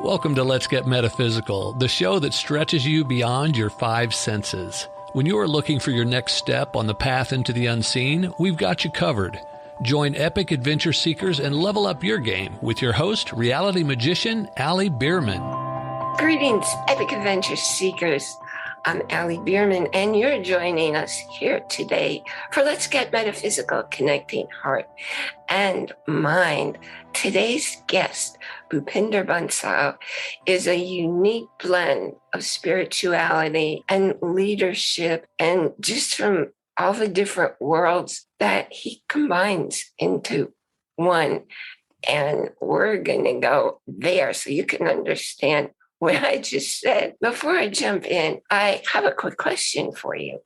Welcome to Let's Get Metaphysical, the show that stretches you beyond your five senses. When you are looking for your next step on the path into the unseen, we've got you covered. Join epic adventure seekers and level up your game with your host, reality magician, Allie Bierman. Greetings, epic adventure seekers. I'm Allie Bierman, and you're joining us here today for Let's Get Metaphysical, connecting heart and mind. Today's guest, Bhupinder Bansal, is a unique blend of spirituality and leadership, and just from all the different worlds that he combines into one. And we're going to go there so you can understand what I just said. Before I jump in, I have a quick question for you.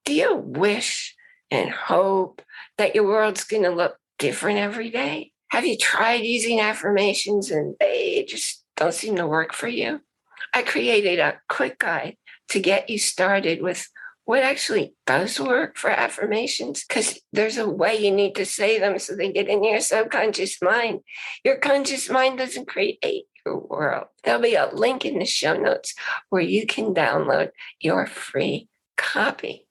Do you wish and hope that your world's going to look different every day? Have you tried using affirmations and they just don't seem to work for you? I created a quick guide to get you started with what actually does work for affirmations, because there's a way you need to say them so they get in your subconscious mind. Your conscious mind doesn't create your world. There'll be a link in the show notes where you can download your free copy.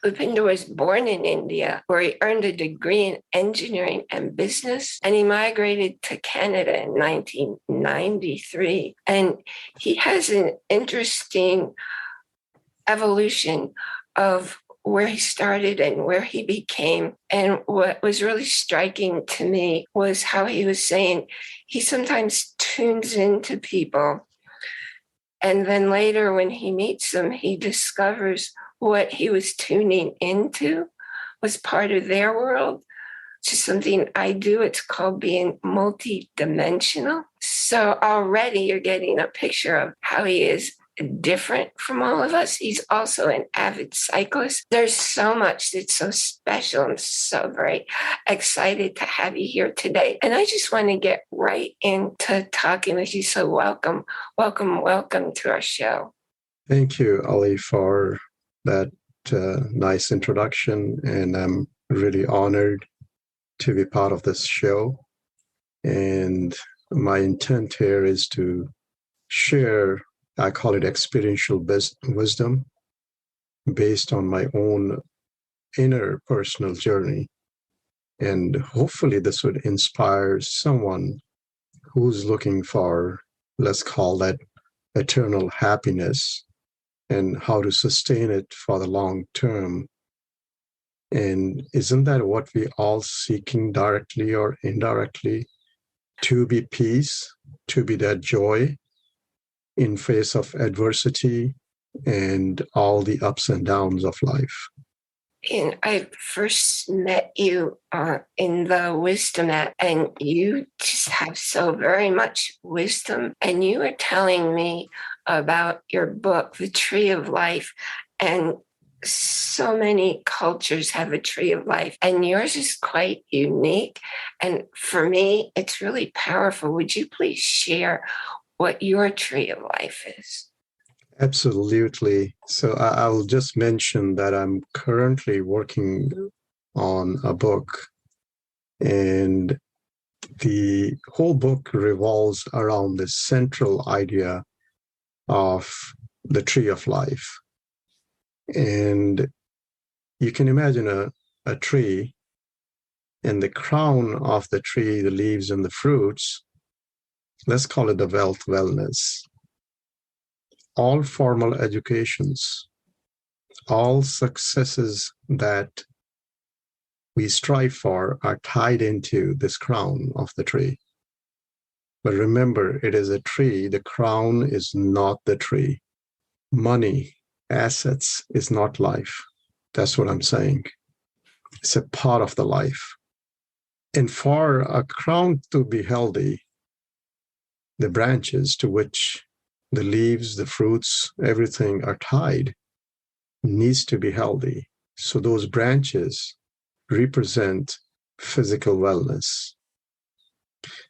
Bhupinder was born in India, where he earned a degree in engineering and business, and he migrated to Canada in 1993. And he has an interesting evolution of where he started and where he became. And what was really striking to me was how he was saying he sometimes tunes into people. And then later when he meets them, he discovers what he was tuning into was part of their world, which is something I do. It's called being multidimensional. So already you're getting a picture of how he is different from all of us. He's also an avid cyclist. There's so much that's so special. I'm so very excited to have you here today. And I just want to get right into talking with you. So welcome to our show. Thank you, Ali, for that nice introduction. And I'm really honored to be part of this show. And my intent here is to share, I call it experiential wisdom, based on my own inner personal journey. And hopefully this would inspire someone who's looking for, let's call that eternal happiness, and how to sustain it for the long term. And isn't that what we all seeking directly or indirectly? To be peace, to be that joy in face of adversity and all the ups and downs of life. And I first met you in the Wisdom app, and you just have so very much wisdom. And you were telling me about your book, The Tree of Life, and so many cultures have a tree of life, and yours is quite unique. And for me, it's really powerful. Would you please share what your tree of life is? Absolutely. So I'll just mention that I'm currently working on a book, and the whole book revolves around this central idea of the tree of life. And you can imagine a tree, and the crown of the tree, the leaves and the fruits, let's call it the wealth, wellness. All formal educations, all successes that we strive for are tied into this crown of the tree. But remember, it is a tree. The crown is not the tree. Money, assets is not life. That's what I'm saying. It's a part of the life. And for a crown to be healthy, the branches to which the leaves, the fruits, everything are tied needs to be healthy. So those branches represent physical wellness.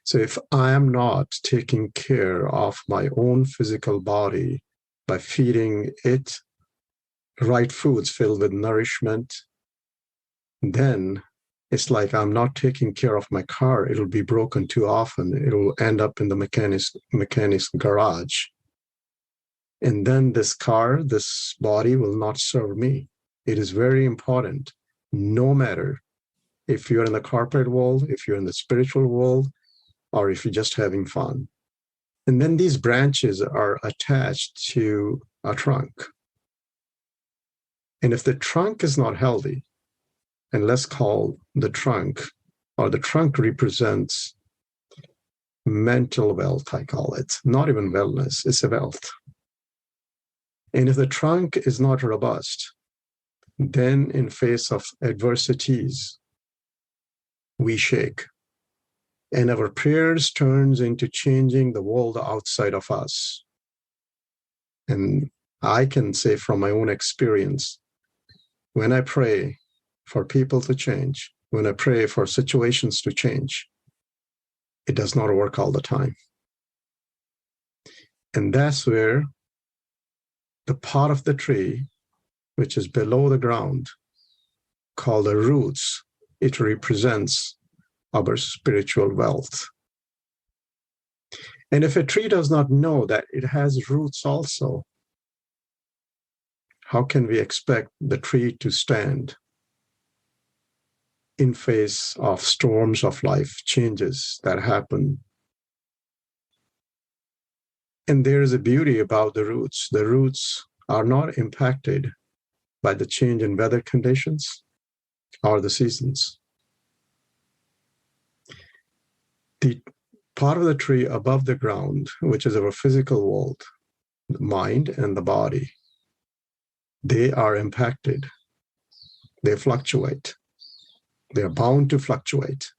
So if I am not taking care of my own physical body by feeding it right foods filled with nourishment, then It's like I'm not taking care of my car. It'll be broken too often. It'll end up in the mechanic's garage. And then this car, this body will not serve me. It is very important, no matter if you're in the corporate world, if you're in the spiritual world, or if you're just having fun. And then these branches are attached to a trunk. And if the trunk is not healthy, and let's call the trunk, or the trunk represents mental wealth, I call it, not even wellness, it's a wealth. And if the trunk is not robust, then in face of adversities, we shake. And our prayers turns into changing the world outside of us. And I can say from my own experience, when I pray for people to change, when I pray for situations to change, it does not work all the time. And that's where the part of the tree, which is below the ground, called the roots, it represents our spiritual wealth. And if a tree does not know that it has roots also, how can we expect the tree to stand in face of storms of life, changes that happen? And there is a beauty about the roots. The roots are not impacted by the change in weather conditions or the seasons. The part of the tree above the ground, which is our physical world, the mind and the body, they are impacted. They fluctuate. They are bound to fluctuate.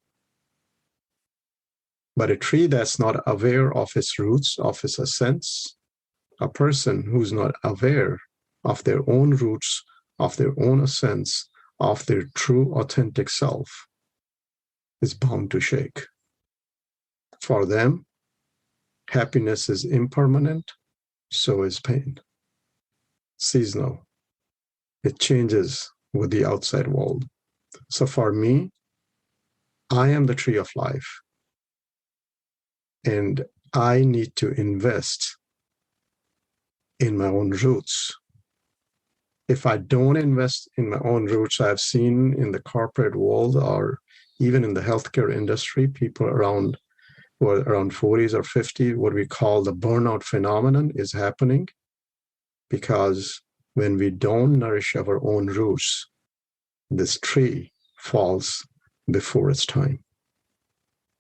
But a tree that's not aware of its roots, of its ascents, a person who's not aware of their own roots, of their own ascents, of their true authentic self, is bound to shake. For them, happiness is impermanent, so is pain. Seasonal. It changes with the outside world. So for me, I am the tree of life. And I need to invest in my own roots. If I don't invest in my own roots, I've seen in the corporate world or even in the healthcare industry, people around who are around 40s or 50, what we call the burnout phenomenon is happening, because when we don't nourish our own roots, this tree falls before its time.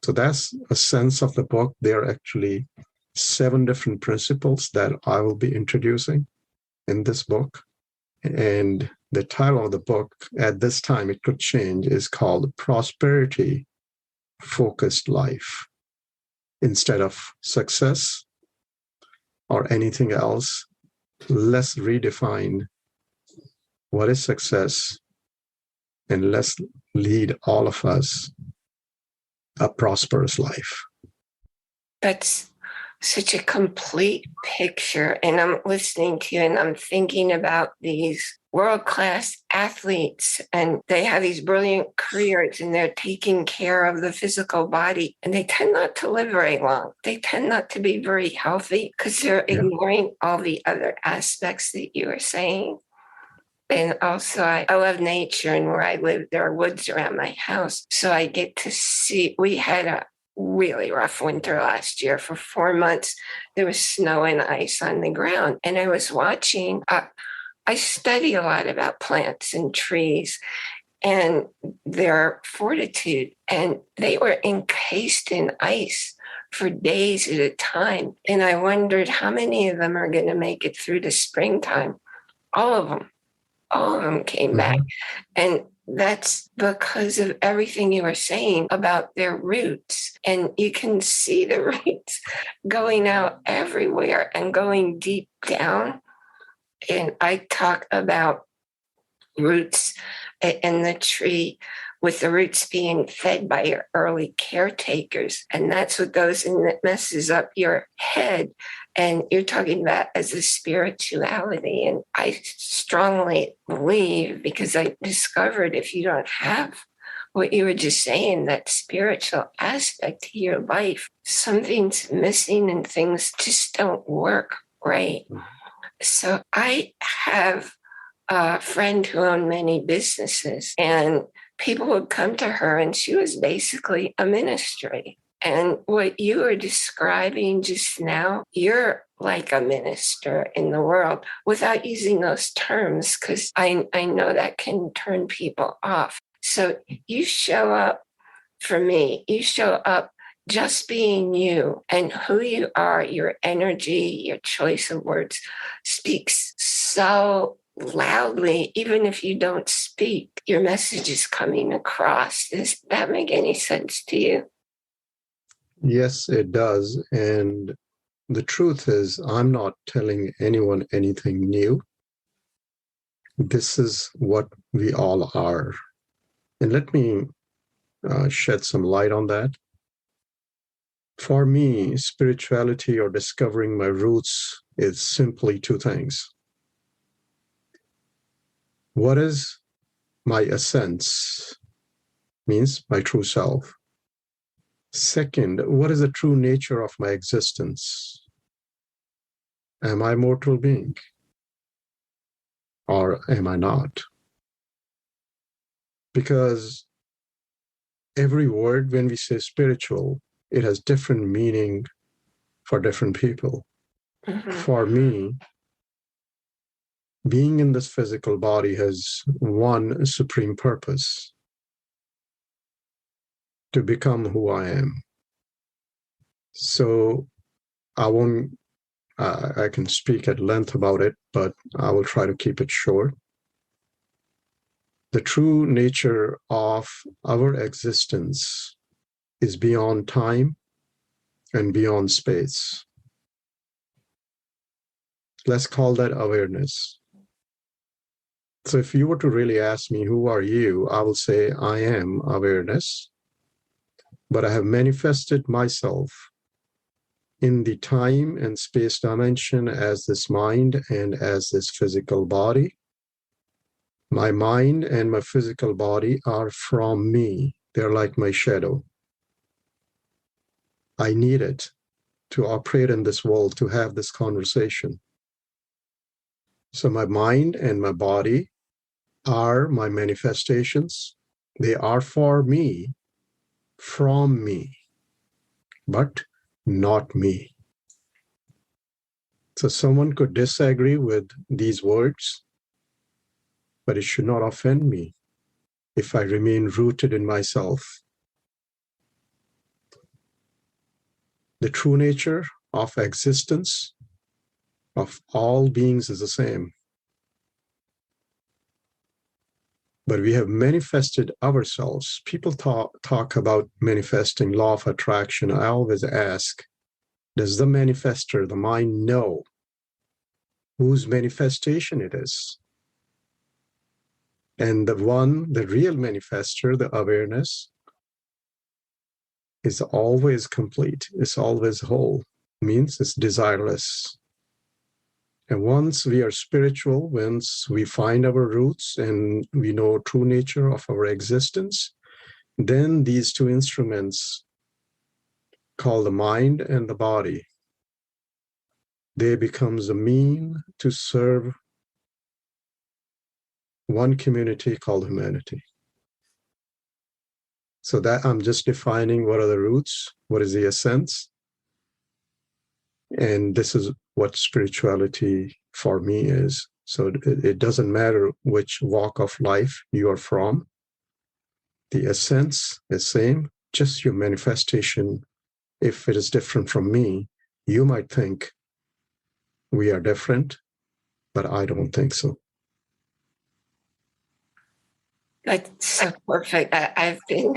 So that's a sense of the book. There are actually 7 different principles that I will be introducing in this book. And the title of the book at this time, it could change, is called Prosperity Focused Life. Instead of success or anything else, let's redefine what is success, and let's lead all of us a prosperous life. That's such a complete picture. And I'm listening to you and I'm thinking about these world-class athletes, and they have these brilliant careers and they're taking care of the physical body, and they tend not to live very long. They tend not to be very healthy because they're ignoring all the other aspects that you were saying. And also, I love nature, and where I live, there are woods around my house. So I get to see, we had a really rough winter last year. For 4 months, there was snow and ice on the ground. And I was watching, I study a lot about plants and trees and their fortitude. And they were encased in ice for days at a time. And I wondered how many of them are going to make it through the springtime. All of them came back. And that's because of everything you were saying about their roots. And you can see the roots going out everywhere and going deep down. And I talk about roots in the tree, with the roots being fed by your early caretakers. And that's what goes and that messes up your head. And you're talking about as a spirituality. And I strongly believe, because I discovered if you don't have what you were just saying, that spiritual aspect to your life, something's missing and things just don't work right. So I have a friend who owned many businesses, and people would come to her and she was basically a ministry. And what you were describing just now, you're like a minister in the world without using those terms, because I know that can turn people off. So you show up, for me, you show up just being you, and who you are, your energy, your choice of words speaks so loudly. Even if you don't speak, your message is coming across. Does that make any sense to you? Yes, it does. And the truth is, I'm not telling anyone anything new. This is what we all are. And let me shed some light on that. For me, spirituality or discovering my roots is simply two things. What is my essence? Means my true self. Second, what is the true nature of my existence? Am I a mortal being? Or am I not? Because every word, when we say spiritual, it has different meaning for different people. Mm-hmm. For me, being in this physical body has one supreme purpose: to become who I am. So I can speak at length about it, but I will try to keep it short. The true nature of our existence is beyond time and beyond space. Let's call that awareness. So if you were to really ask me, who are you? I will say, I am awareness, but I have manifested myself in the time and space dimension as this mind and as this physical body. My mind and my physical body are from me. They're like my shadow. I need it to operate in this world, to have this conversation. So my mind and my body are my manifestations. They are for me, from me, but not me. So someone could disagree with these words, but it should not offend me if I remain rooted in myself. The true nature of existence of all beings is the same. But we have manifested ourselves. People talk about manifesting, law of attraction. I always ask, does the manifester, the mind, know whose manifestation it is? And the real manifester, the awareness, is always complete. It's always whole. It means it's desireless. And once we are spiritual, once we find our roots and we know true nature of our existence, then these two instruments, called the mind and the body, they becomes a mean to serve one community called humanity. So that I'm just defining what are the roots, what is the essence, and this is what spirituality for me is. So it doesn't matter which walk of life you are from. The essence is same, just your manifestation. If it is different from me, you might think we are different, but I don't think so. That's so perfect. I've been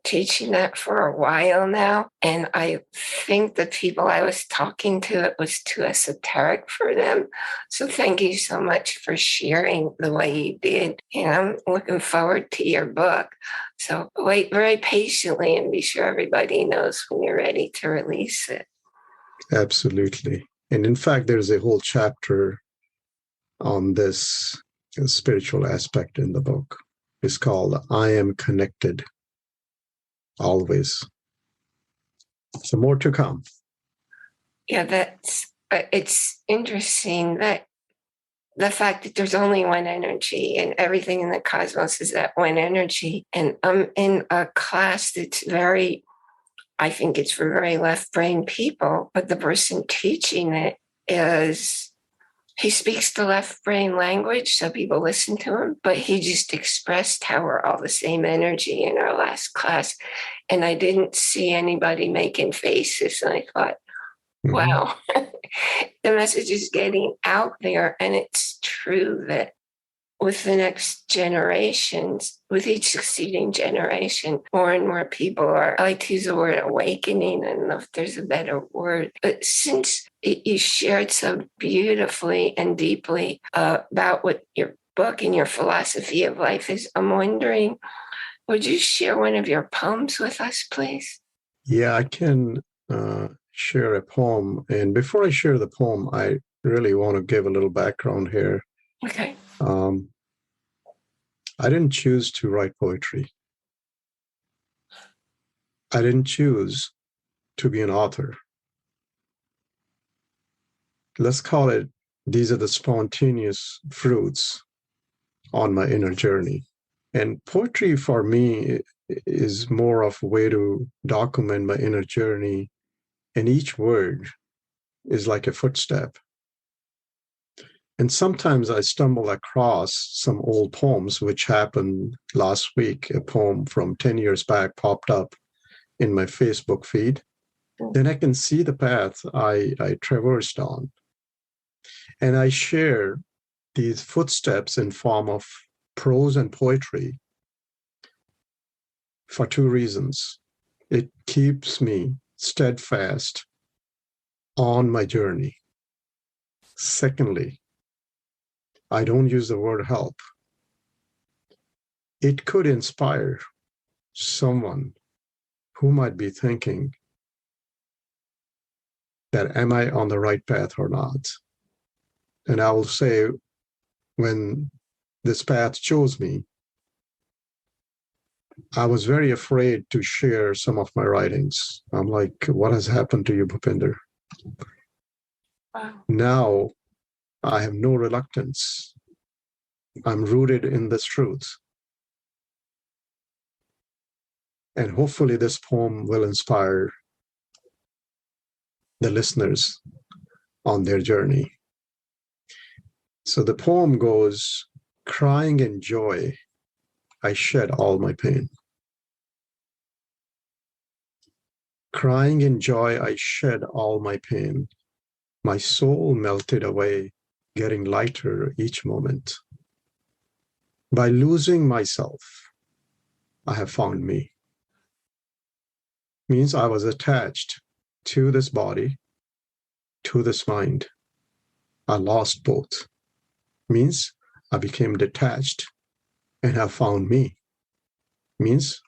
teaching that for a while now, and I think the people I was talking to, it was too esoteric for them. So thank you so much for sharing the way you did. And I'm looking forward to your book. So wait very patiently and be sure everybody knows when you're ready to release it. Absolutely. And in fact, there's a whole chapter on this spiritual aspect in the book. is called I Am Connected Always. So more to come. Yeah, that's it's interesting that the fact that there's only one energy and everything in the cosmos is that one energy. And I'm in a class that's very, I think it's for very left brain people, but the person teaching it he speaks the left brain language, so people listen to him, but he just expressed how we're all the same energy in our last class. And I didn't see anybody making faces. And I thought, wow, the message is getting out there. And it's true that with the next generations, with each succeeding generation, more and more people are, I like to use the word awakening. I don't know if there's a better word, but since you shared so beautifully and deeply about what your book and your philosophy of life is, I'm wondering, would you share one of your poems with us, please? Yeah, I can share a poem. And before I share the poem, I really want to give a little background here. Okay. I didn't choose to write poetry. I didn't choose to be an author. Let's call it, these are the spontaneous fruits on my inner journey. And poetry for me is more of a way to document my inner journey. And each word is like a footstep. And sometimes I stumble across some old poems, which happened last week. A poem from 10 years back popped up in my Facebook feed. Then I can see the path I traversed on. And I share these footsteps in form of prose and poetry for two reasons. It keeps me steadfast on my journey. Secondly, I don't use the word help. It could inspire someone who might be thinking that, am I on the right path or not? And I will say, when this path chose me, I was very afraid to share some of my writings. I'm like, what has happened to you, Bhupinder? Wow. Now I have no reluctance. I'm rooted in this truth. And hopefully this poem will inspire the listeners on their journey. So the poem goes, crying in joy, I shed all my pain. Crying in joy, I shed all my pain. My soul melted away, getting lighter each moment. By losing myself, I have found me. Means I was attached to this body, to this mind. I lost both. Means I became detached and have found me. Means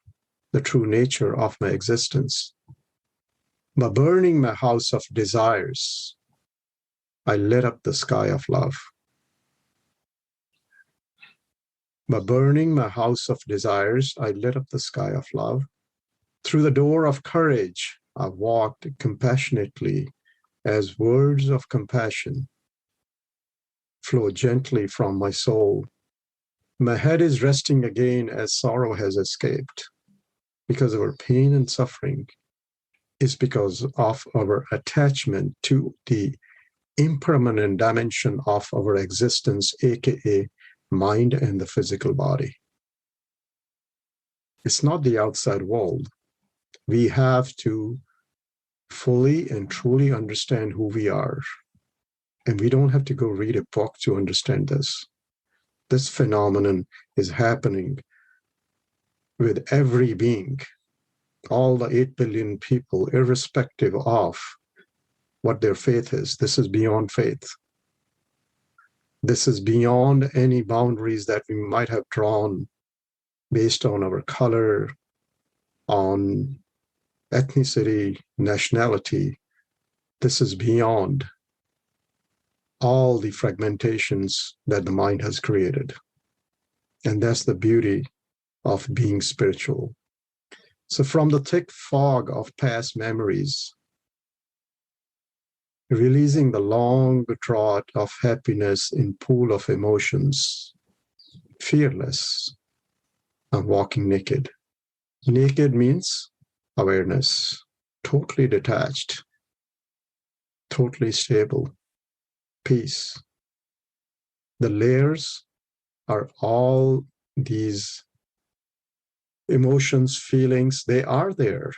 the true nature of my existence. By burning my house of desires, I lit up the sky of love. By burning my house of desires, I lit up the sky of love. Through the door of courage, I walked compassionately as words of compassion flow gently from my soul. My head is resting again as sorrow has escaped, because our pain and suffering is because of our attachment to the impermanent dimension of our existence, aka mind and the physical body. It's not the outside world. We have to fully and truly understand who we are. And we don't have to go read a book to understand this. This phenomenon is happening with every being, all the 8 billion people, irrespective of what their faith is. This is beyond faith. This is beyond any boundaries that we might have drawn based on our color, on ethnicity, nationality. This is beyond all the fragmentations that the mind has created. And that's the beauty of being spiritual. So from the thick fog of past memories, releasing the long draught of happiness in pool of emotions, fearless, I'm walking naked. Naked means awareness, totally detached, totally stable, peace. The layers are all these emotions, feelings, they are there.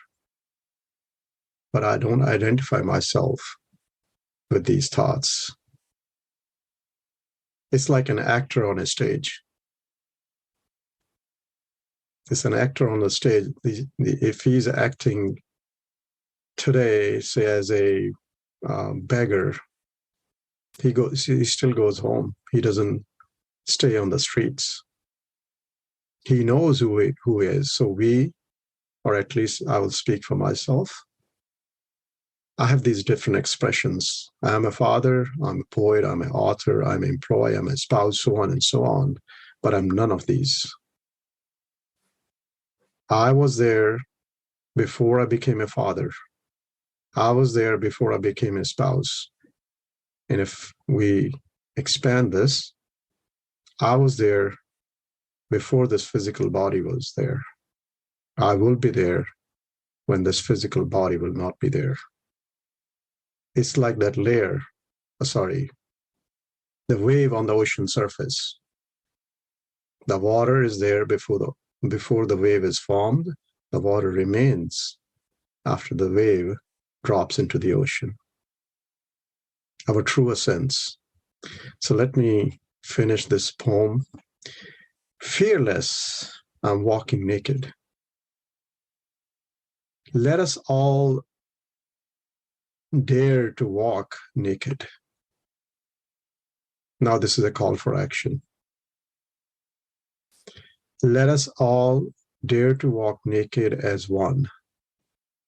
But I don't identify myself with these thoughts. It's like an actor on a stage. It's an actor on the stage. If he's acting today, say as a beggar, he still goes home. He doesn't stay on the streets. He knows who he is. So we, or at least I will speak for myself, I have these different expressions. I'm a father, I'm a poet, I'm an author, I'm an employee, I'm a spouse, so on and so on. But I'm none of these. I was there before I became a father. I was there before I became a spouse. And if we expand this, I was there before this physical body was there. I will be there when this physical body will not be there. It's like that layer, the wave on the ocean surface. The water is there before the wave is formed. The water remains after the wave drops into the ocean. Our true essence. So let me finish this poem. Fearless, I'm walking naked. Let us all dare to walk naked. Now this is a call for action. Let us all dare to walk naked as one,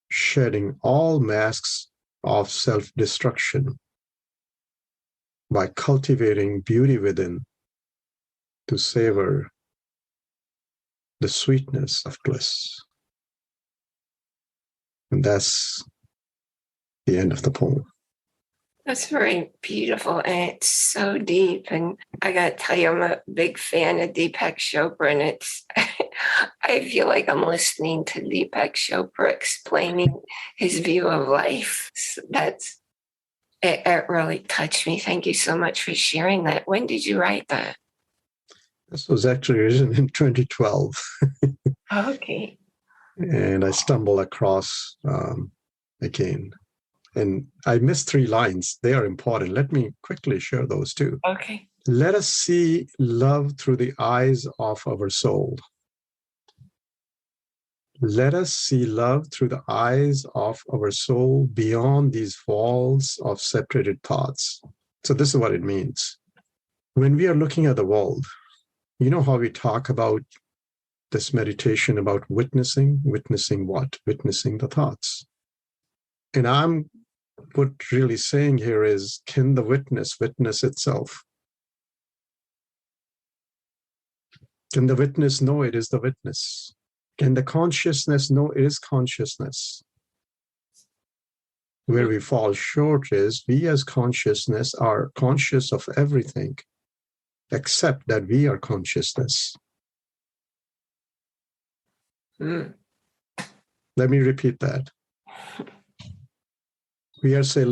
shedding all masks of self-destruction by cultivating beauty within to savor the sweetness of bliss. And that's the end of the poem. That's very beautiful, and it's so deep. And I got to tell you, I'm a big fan of Deepak Chopra, and it's I feel like I'm listening to Deepak Chopra explaining his view of life. So it really touched me. Thank you so much for sharing that. When did you write that? This was actually written in 2012. Okay. And I stumbled across again. And I missed 3 lines. They are important. Let me quickly share those too. Okay. Let us see love through the eyes of our soul. Let us see love through the eyes of our soul beyond these walls of separated thoughts. So this is what it means. When we are looking at the world, you know how we talk about this meditation about witnessing? Witnessing what? Witnessing the thoughts. And what really saying here is, can the witness itself? Can the witness know it is the witness? Can the consciousness know it is consciousness? Where we fall short is we as consciousness are conscious of everything except that we are consciousness. Let me repeat that. We are say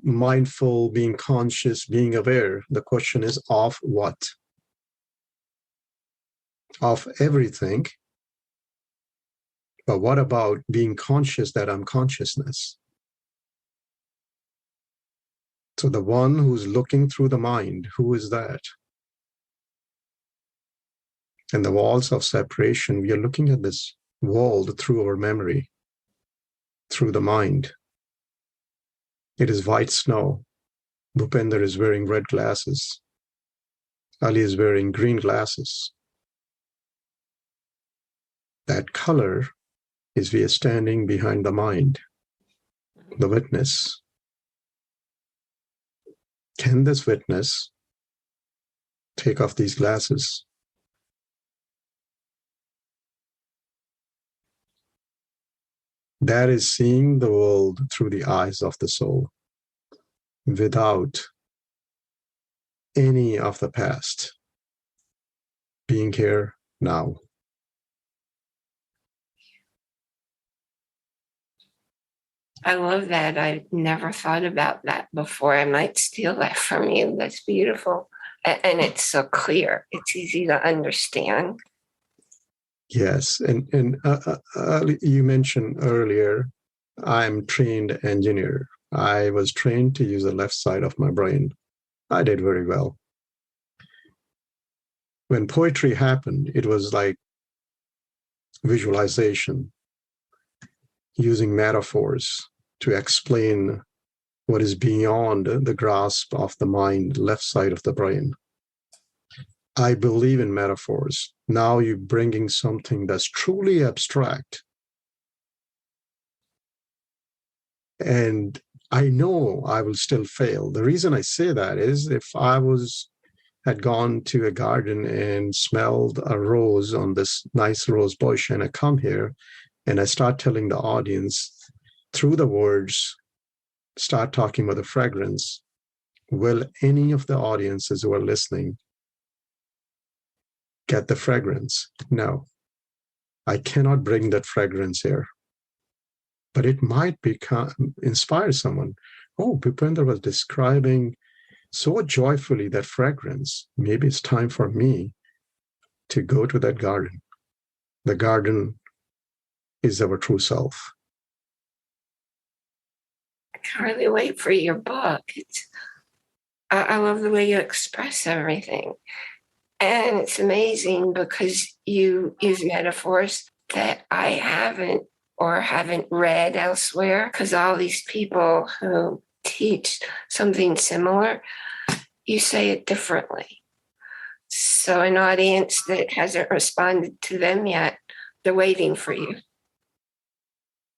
mindful, being conscious, being aware. The question is of what? Of everything. But what about being conscious that I'm consciousness? So the one who's looking through the mind, who is that? And the walls of separation, we are looking at this world through our memory, through the mind. It is white snow. Bhupinder is wearing red glasses. Ali is wearing green glasses. That color is we are standing behind the mind, the witness. Can this witness take off these glasses That is seeing the world through the eyes of the soul, without any of the past, being here now. I love that. I've never thought about that before. I might steal that from you. That's beautiful. And it's so clear. It's easy to understand. Yes, and you mentioned earlier, I'm trained engineer. I was trained to use the left side of my brain. I did very well. When poetry happened, it was like visualization, using metaphors to explain what is beyond the grasp of the mind, left side of the brain. I believe in metaphors. Now you're bringing something that's truly abstract. And I know I will still fail. The reason I say that is if I had gone to a garden and smelled a rose on this nice rose bush, and I come here and I start telling the audience through the words, start talking about the fragrance, will any of the audiences who are listening get the fragrance? No. I cannot bring that fragrance here. But it might inspire someone. Oh, Bhupinder was describing so joyfully that fragrance. Maybe it's time for me to go to that garden. The garden is our true self. I can't really wait for your book. I love the way you express everything. And it's amazing because you use metaphors that I haven't read elsewhere, because all these people who teach something similar, you say it differently. So an audience that hasn't responded to them yet, they're waiting for you.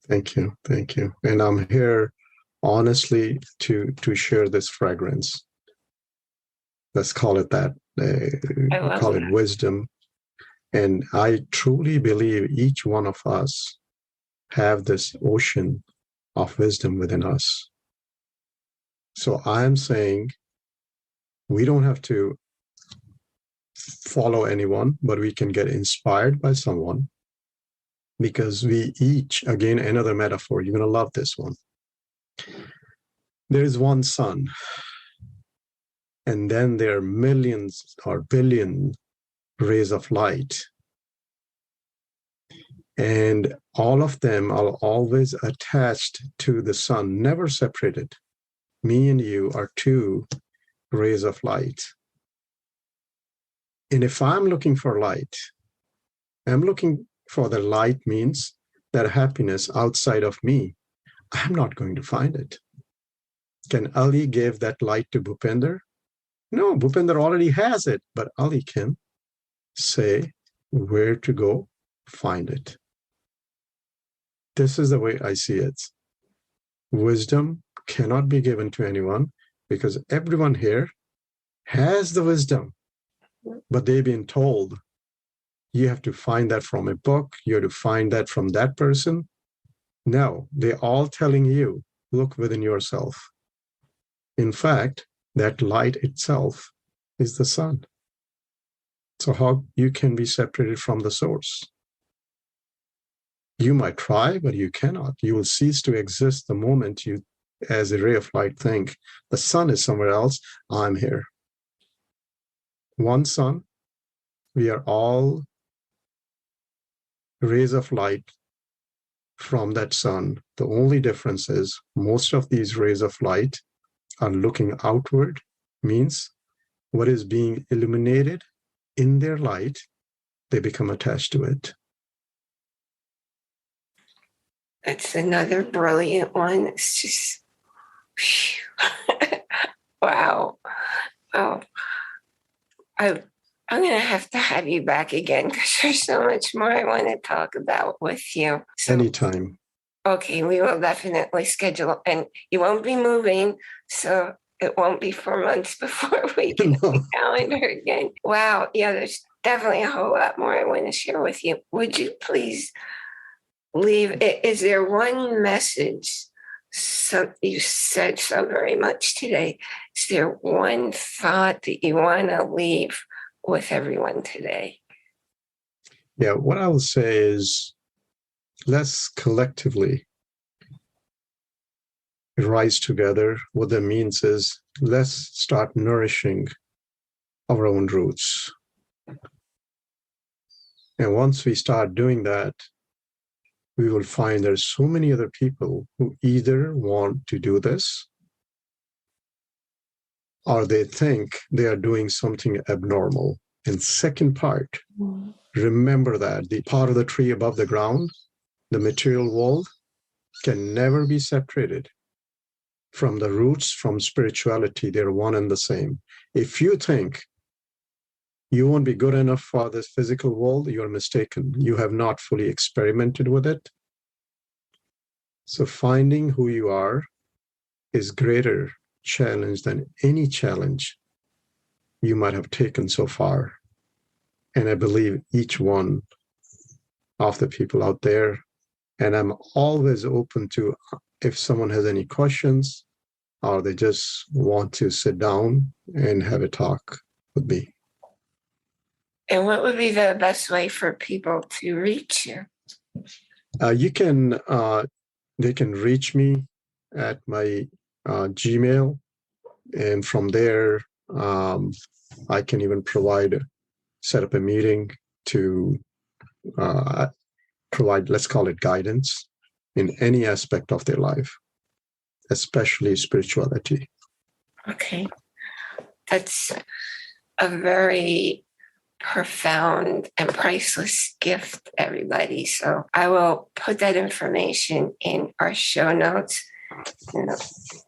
Thank you. Thank you. And I'm here honestly to share this fragrance. Let's call it that. Call it wisdom. And I truly believe each one of us have this ocean of wisdom within us. So I'm saying we don't have to follow anyone, but we can get inspired by someone, because we each, again, another metaphor, you're going to love this one. There is one sun, and then there are millions or billion rays of light. And all of them are always attached to the sun, never separated. Me and you are two rays of light. And if I'm looking for light, I'm looking for the light means that happiness outside of me. I'm not going to find it. Can Ali give that light to Bhupinder? No, Bhupinder already has it, but Ali can say where to go find it. This is the way I see it. Wisdom cannot be given to anyone because everyone here has the wisdom, but they've been told you have to find that from a book, you have to find that from that person. No, they're all telling you, look within yourself. In fact, that light itself is the sun. So how you can be separated from the source? You might try, but you cannot. You will cease to exist the moment you, as a ray of light, think the sun is somewhere else, I'm here. One sun, we are all rays of light from that sun. The only difference is most of these rays of light are looking outward, means what is being illuminated in their light, they become attached to it. That's another brilliant one. It's just, wow. Oh, I'm going to have you back again because there's so much more I want to talk about with you. So, anytime. Okay, we will definitely schedule, and you won't be moving, so it won't be 4 months before we get the calendar again. Wow, yeah, there's definitely a whole lot more I want to share with you. Would you please leave, is there one message? You said so very much today. Is there one thought that you want to leave with everyone today? Yeah, what I will say is let's collectively rise together. What that means is let's start nourishing our own roots. And once we start doing that, we will find there's so many other people who either want to do this or they think they are doing something abnormal. And second part, remember that the part of the tree above the ground, the material world, can never be separated from the roots, from spirituality. They're one and the same. If you think you won't be good enough for this physical world, you're mistaken. You have not fully experimented with it. So finding who you are is greater challenge than any challenge you might have taken so far. And I believe each one of the people out there, and I'm always open to if someone has any questions or they just want to sit down and have a talk with me. And what would be the best way for people to reach you? They can reach me at my Gmail, and from there, I can even set up a meeting to provide, let's call it guidance in any aspect of their life, especially spirituality. Okay. That's a very profound and priceless gift, everybody. So I will put that information in our show notes.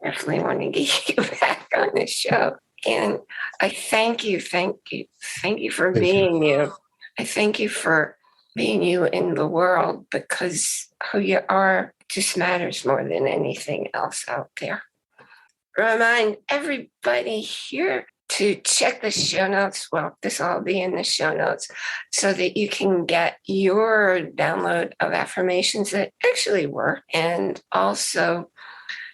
Definitely want to get you back on the show. And I thank you for being you. I thank you for being you in the world, because who you are just matters more than anything else out there. Remind everybody here to check the show notes. Well, this will all be in the show notes so that you can get your download of affirmations that actually work. And also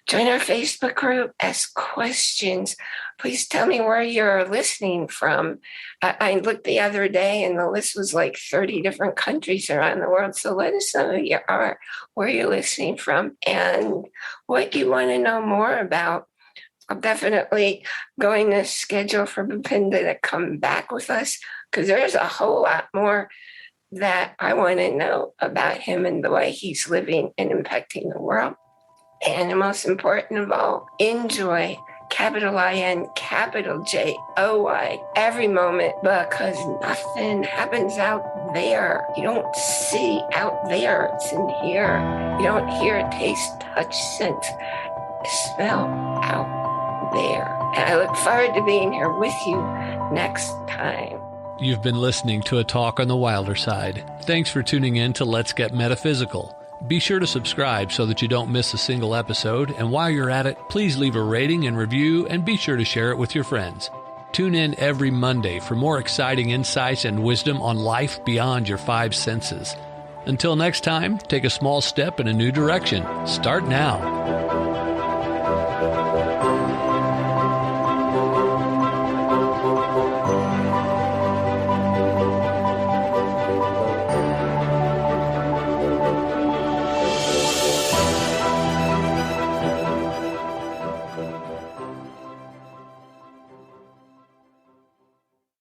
join our Facebook group, ask questions. Please tell me where you're listening from. I looked the other day and the list was like 30 different countries around the world. So let us know who you are, where you're listening from, and what you want to know more about. I'm definitely going to schedule for Bhupinder to come back with us, because there's a whole lot more that I want to know about him and the way he's living and impacting the world. And the most important of all, enjoy, capital I-N, capital J-O-Y, every moment, because nothing happens out there. You don't see out there, it's in here. You don't hear, taste, touch, sense, smell out there. And I look forward to being here with you next time. You've been listening to a talk on the wilder side. Thanks for tuning in to Let's Get Metaphysical. Be sure to subscribe so that you don't miss a single episode. And while you're at it, please leave a rating and review, and be sure to share it with your friends. Tune in every Monday for more exciting insights and wisdom on life beyond your five senses. Until next time, take a small step in a new direction. Start now.